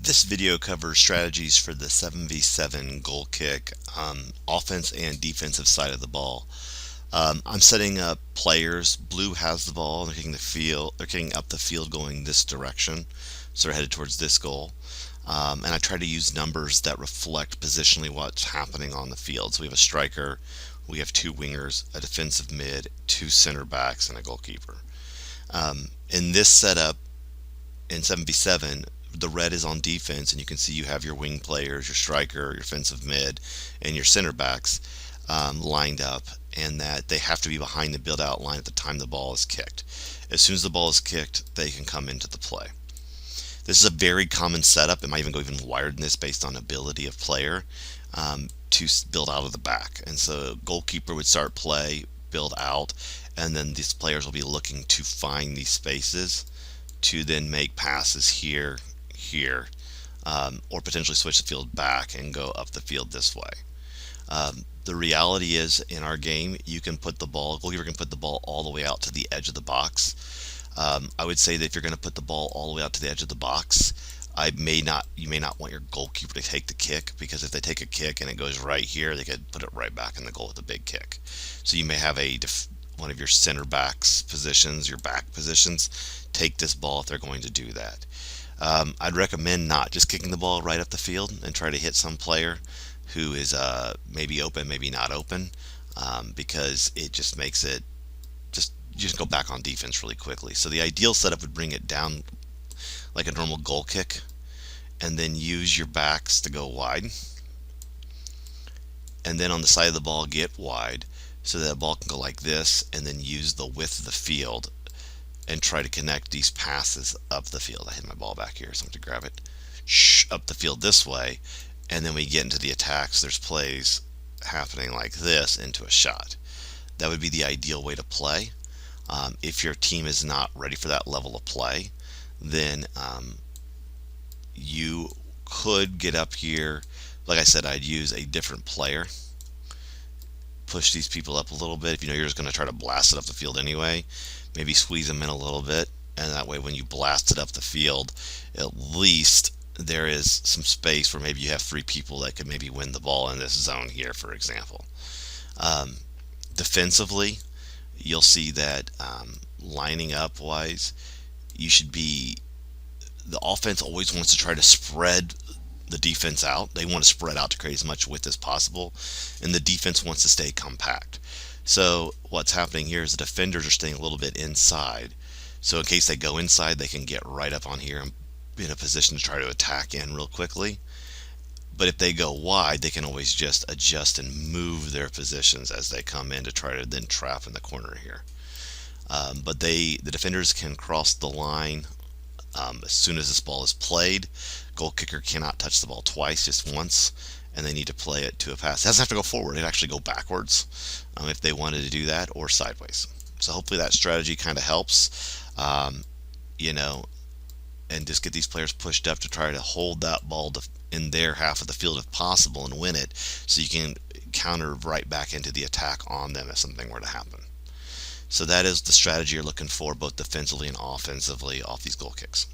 This video covers strategies for the 7v7 goal kick, offense and defensive side of the ball. I'm setting up players. Blue has the ball. They're kicking the field. They're kicking up the field, going this direction, so they're headed towards this goal. And I try to use numbers that reflect positionally what's happening on the field. So we have a striker, we have two wingers, a defensive mid, two center backs, and a goalkeeper. In this setup, in 7v7, the red is on defense, and you can see you have your wing players, your striker, your defensive mid, and your center backs lined up, and that they have to be behind the build out line at the time the ball is kicked. As soon as the ball is kicked, they can come into the play. This is a very common setup. It might even go even wider than this based on ability of player to build out of the back. And so goalkeeper would start play, build out, and then these players will be looking to find these spaces to then make passes here, or potentially switch the field back and go up the field this way. The reality is, in our game, goalkeeper can put the ball all the way out to the edge of the box. I would say that if you're going to put the ball all the way out to the edge of the box, you may not want your goalkeeper to take the kick, because if they take a kick and it goes right here, they could put it right back in the goal with a big kick. So you may have one of your center backs positions, your back positions, take this ball if they're going to do that. I'd recommend not just kicking the ball right up the field and try to hit some player who is maybe open, maybe not open, because it just makes it you just go back on defense really quickly. So the ideal setup would bring it down like a normal goal kick, and then use your backs to go wide, and then on the side of the ball get wide so that the ball can go like this, and then use the width of the field and try to connect these passes up the field. I hit my ball back here, so I'm going to grab it up the field this way, and then we get into the attacks. There's plays happening like this into a shot. That would be the ideal way to play. If your team is not ready for that level of play, then you could get up here. Like I said, I'd use a different player, push these people up a little bit. If you know you're just going to try to blast it up the field anyway, maybe squeeze them in a little bit, and that way when you blast it up the field, at least there is some space where maybe you have three people that could maybe win the ball in this zone here, for example. Defensively, you'll see that lining up wise, the offense always wants to try to spread the defense out. They want to spread out to create as much width as possible, and the defense wants to stay compact. So what's happening here is the defenders are staying a little bit inside. So in case they go inside, they can get right up on here and be in a position to try to attack in real quickly. But if they go wide, they can always just adjust and move their positions as they come in to try to then trap in the corner here. But the defenders can cross the line as soon as this ball is played. Goal kicker cannot touch the ball twice, just once, and they need to play it to a pass. It doesn't have to go forward. It actually go backwards if they wanted to do that, or sideways. So hopefully that strategy kind of helps, you know, and just get these players pushed up to try to hold that ball in their half of the field if possible and win it, so you can counter right back into the attack on them if something were to happen. So that is the strategy you're looking for, both defensively and offensively, off these goal kicks.